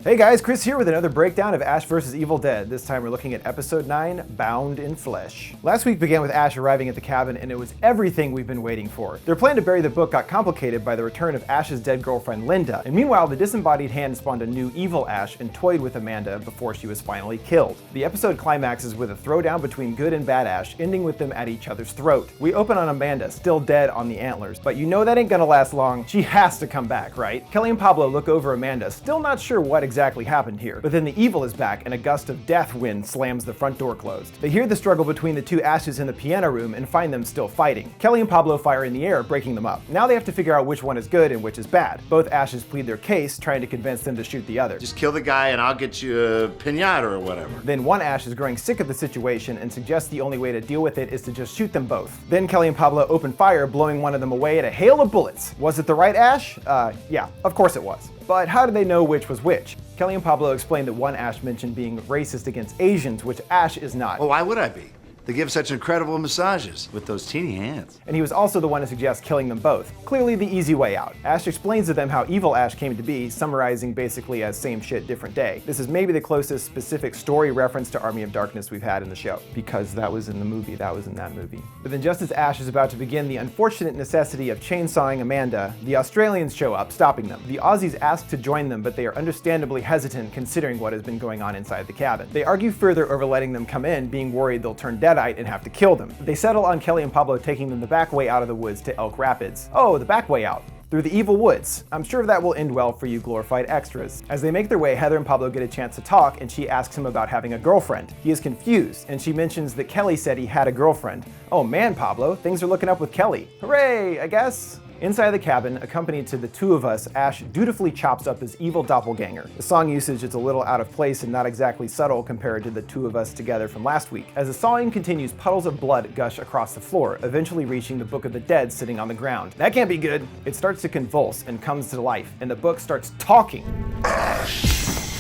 Hey guys, Chris here with another breakdown of Ash vs. Evil Dead. This time we're looking at episode 9, Bound in Flesh. Last week began with Ash arriving at the cabin and it was everything we've been waiting for. Their plan to bury the book got complicated by the return of Ash's dead girlfriend Linda, and meanwhile the disembodied hand spawned a new evil Ash and toyed with Amanda before she was finally killed. The episode climaxes with a throwdown between good and bad Ash, ending with them at each other's throat. We open on Amanda, still dead on the antlers, but you know that ain't gonna last long. She has to come back, right? Kelly and Pablo look over Amanda, still not sure what exactly happened here. But then the evil is back and a gust of death wind slams the front door closed. They hear the struggle between the two Ashes in the piano room and find them still fighting. Kelly and Pablo fire in the air, breaking them up. Now they have to figure out which one is good and which is bad. Both Ashes plead their case, trying to convince them to shoot the other. Just kill the guy and I'll get you a piñata or whatever. Then one Ash is growing sick of the situation and suggests the only way to deal with it is to just shoot them both. Then Kelly and Pablo open fire, blowing one of them away at a hail of bullets. Was it the right Ash? Yeah, of course it was. But how did they know which was which? Kelly and Pablo explained that one Ash mentioned being racist against Asians, which Ash is not. Well, why would I be? They give such incredible massages with those teeny hands. And he was also the one to suggest killing them both. Clearly the easy way out. Ash explains to them how evil Ash came to be, summarizing basically as same shit, different day. This is maybe the closest specific story reference to Army of Darkness we've had in the show, because that was in the movie, that was in that movie. But then just as Ash is about to begin the unfortunate necessity of chainsawing Amanda, the Australians show up, stopping them. The Aussies ask to join them, but they are understandably hesitant considering what has been going on inside the cabin. They argue further over letting them come in, being worried they'll turn deadite and have to kill them. They settle on Kelly and Pablo taking them the back way out of the woods to Elk Rapids. Oh, the back way out. Through the evil woods. I'm sure that will end well for you glorified extras. As they make their way, Heather and Pablo get a chance to talk, and she asks him about having a girlfriend. He is confused, and she mentions that Kelly said he had a girlfriend. Oh man, Pablo, things are looking up with Kelly. Hooray, I guess. Inside the cabin, accompanied to the two of us, Ash dutifully chops up his evil doppelganger. The song usage is a little out of place and not exactly subtle compared to the two of us together from last week. As the sawing continues, puddles of blood gush across the floor, eventually reaching the Book of the Dead sitting on the ground. That can't be good. It starts to convulse and comes to life, and the book starts talking.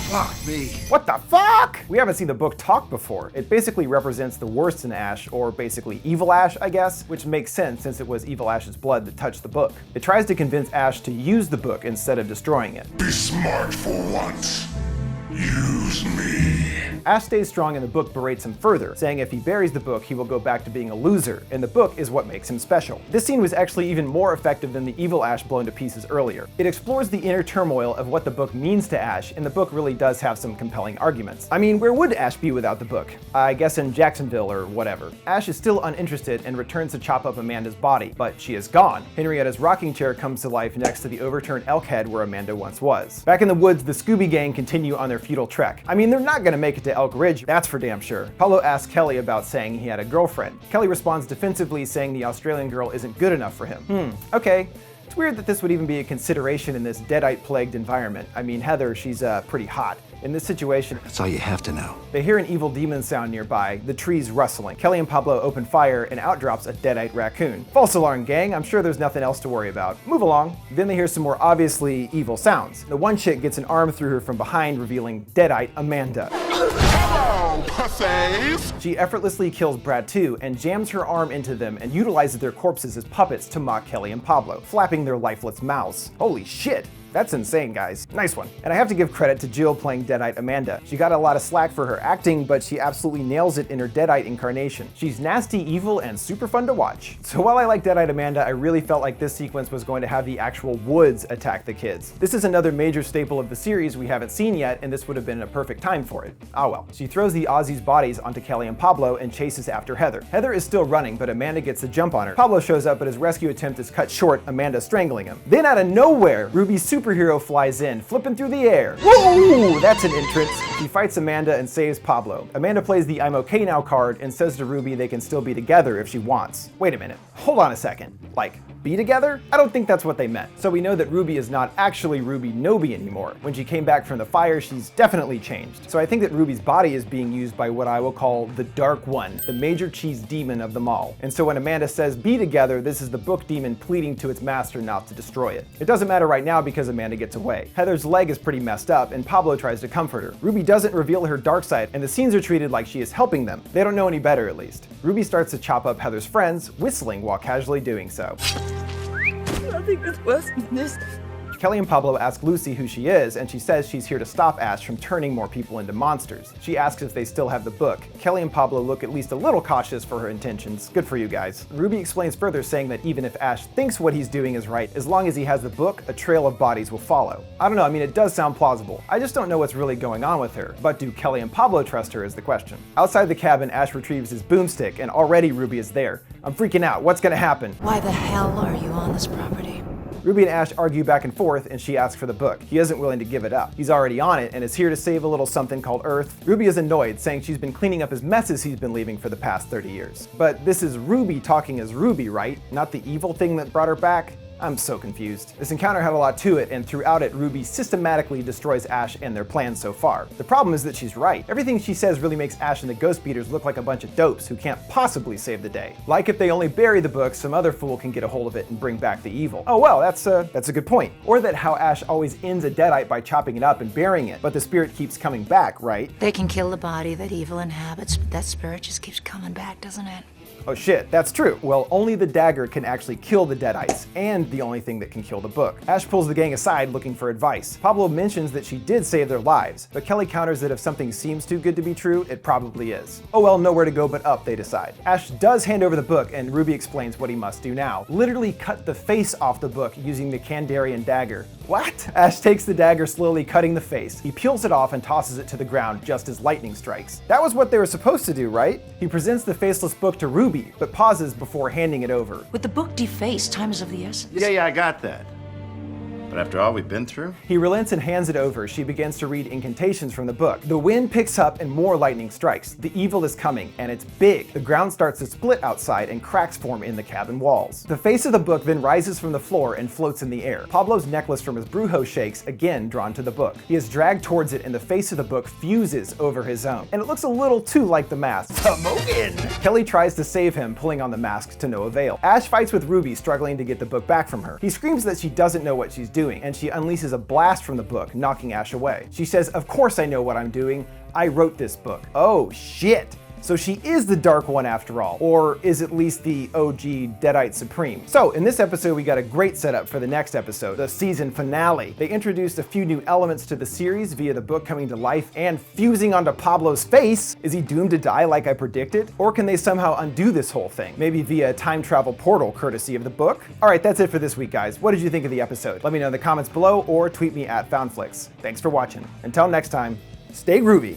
Fuck me. What the fuck? We haven't seen the book talk before. It basically represents the worst in Ash, or basically evil Ash, I guess, which makes sense since it was evil Ash's blood that touched the book. It tries to convince Ash to use the book instead of destroying it. Be smart for once. Use me. Ash stays strong and the book berates him further, saying if he buries the book, he will go back to being a loser, and the book is what makes him special. This scene was actually even more effective than the evil Ash blown to pieces earlier. It explores the inner turmoil of what the book means to Ash, and the book really does have some compelling arguments. I mean, where would Ash be without the book? I guess in Jacksonville or whatever. Ash is still uninterested and returns to chop up Amanda's body, but she is gone. Henrietta's rocking chair comes to life next to the overturned elk head where Amanda once was. Back in the woods, the Scooby Gang continue on their futile trek. I mean, they're not gonna make it to Elk Ridge, that's for damn sure. Pablo asks Kelly about saying he had a girlfriend. Kelly responds defensively, saying the Australian girl isn't good enough for him. Okay. It's weird that this would even be a consideration in this deadite-plagued environment. I mean, Heather, she's pretty hot. In this situation, That's all you have to know. they hear an evil demon sound nearby, the trees rustling. Kelly and Pablo open fire and out drops a deadite raccoon. False alarm, gang, I'm sure there's nothing else to worry about. Move along. Then they hear some more obviously evil sounds. The one chick gets an arm through her from behind, revealing deadite Amanda. Hello, pussies. She effortlessly kills Brad too and jams her arm into them and utilizes their corpses as puppets to mock Kelly and Pablo, flapping their lifeless mouths. Holy shit! That's insane, guys. Nice one. And I have to give credit to Jill playing Deadite Amanda. She got a lot of slack for her acting, but she absolutely nails it in her Deadite incarnation. She's nasty, evil, and super fun to watch. So while I like Deadite Amanda, I really felt like this sequence was going to have the actual woods attack the kids. This is another major staple of the series we haven't seen yet, and this would have been a perfect time for it. Ah well. She throws the Aussies' bodies onto Kelly and Pablo and chases after Heather. Heather is still running, but Amanda gets the jump on her. Pablo shows up, but his rescue attempt is cut short, Amanda strangling him. Then out of nowhere, Ruby's superhero flies in, flipping through the air. Woo! That's an entrance. He fights Amanda and saves Pablo. Amanda plays the I'm okay now card and says to Ruby they can still be together if she wants. Wait a minute. Hold on a second. Like, be together? I don't think that's what they meant. So we know that Ruby is not actually Ruby Noby anymore. When she came back from the fire, she's definitely changed. So I think that Ruby's body is being used by what I will call the Dark One, the major cheese demon of them all. And so when Amanda says be together, this is the book demon pleading to its master not to destroy it. It doesn't matter right now because Amanda gets away. Heather's leg is pretty messed up and Pablo tries to comfort her. Ruby doesn't reveal her dark side and the scenes are treated like she is helping them. They don't know any better at least. Ruby starts to chop up Heather's friends, whistling while casually doing so. Nothing is worse than this. Kelly and Pablo ask Lucy who she is, and she says she's here to stop Ash from turning more people into monsters. She asks if they still have the book. Kelly and Pablo look at least a little cautious for her intentions. Good for you guys. Ruby explains further, saying that even if Ash thinks what he's doing is right, as long as he has the book, a trail of bodies will follow. I don't know, I mean, it does sound plausible. I just don't know what's really going on with her. But do Kelly and Pablo trust her is the question. Outside the cabin, Ash retrieves his boomstick, and already Ruby is there. I'm freaking out. What's gonna happen? Why the hell are you on this property? Ruby and Ash argue back and forth, and she asks for the book. He isn't willing to give it up. He's already on it and is here to save a little something called Earth. Ruby is annoyed, saying she's been cleaning up his messes he's been leaving for the past 30 years. But this is Ruby talking as Ruby, right? Not the evil thing that brought her back? I'm so confused. This encounter had a lot to it, and throughout it, Ruby systematically destroys Ash and their plans so far. The problem is that she's right. Everything she says really makes Ash and the Ghost Beaters look like a bunch of dopes who can't possibly save the day. Like if they only bury the book, some other fool can get a hold of it and bring back the evil. Oh well, that's a good point. Or that how Ash always ends a deadite by chopping it up and burying it, but the spirit keeps coming back, right? They can kill the body that evil inhabits, but that spirit just keeps coming back, doesn't it? Oh shit, that's true. Well, only the dagger can actually kill the deadites, and the only thing that can kill the book. Ash pulls the gang aside looking for advice. Pablo mentions that she did save their lives, but Kelly counters that if something seems too good to be true, it probably is. Oh well, nowhere to go but up, they decide. Ash does hand over the book, and Ruby explains what he must do now. Literally cut the face off the book using the Kandarian dagger. What? Ash takes the dagger, slowly cutting the face. He peels it off and tosses it to the ground just as lightning strikes. That was what they were supposed to do, right? He presents the faceless book to Ruby, but pauses before handing it over. With the book defaced, time is of the essence. Yeah, I got that. But after all we've been through? He relents and hands it over. She begins to read incantations from the book. The wind picks up and more lightning strikes. The evil is coming, and it's big. The ground starts to split outside and cracks form in the cabin walls. The face of the book then rises from the floor and floats in the air. Pablo's necklace from his brujo shakes, again drawn to the book. He is dragged towards it, and the face of the book fuses over his own. And it looks a little too like the mask. Smokin'! Kelly tries to save him, pulling on the mask to no avail. Ash fights with Ruby, struggling to get the book back from her. He screams that she doesn't know what she's doing, and she unleashes a blast from the book, knocking Ash away. She says, "Of course I know what I'm doing. I wrote this book." Oh shit! So she is the Dark One after all, or is at least the OG Deadite Supreme. So in this episode, we got a great setup for the next episode, the season finale. They introduced a few new elements to the series via the book coming to life and fusing onto Pablo's face. Is he doomed to die like I predicted? Or can they somehow undo this whole thing? Maybe via a time travel portal courtesy of the book? All right, that's it for this week, guys. What did you think of the episode? Let me know in the comments below or tweet me at FoundFlix. Thanks for watching. Until next time, stay groovy.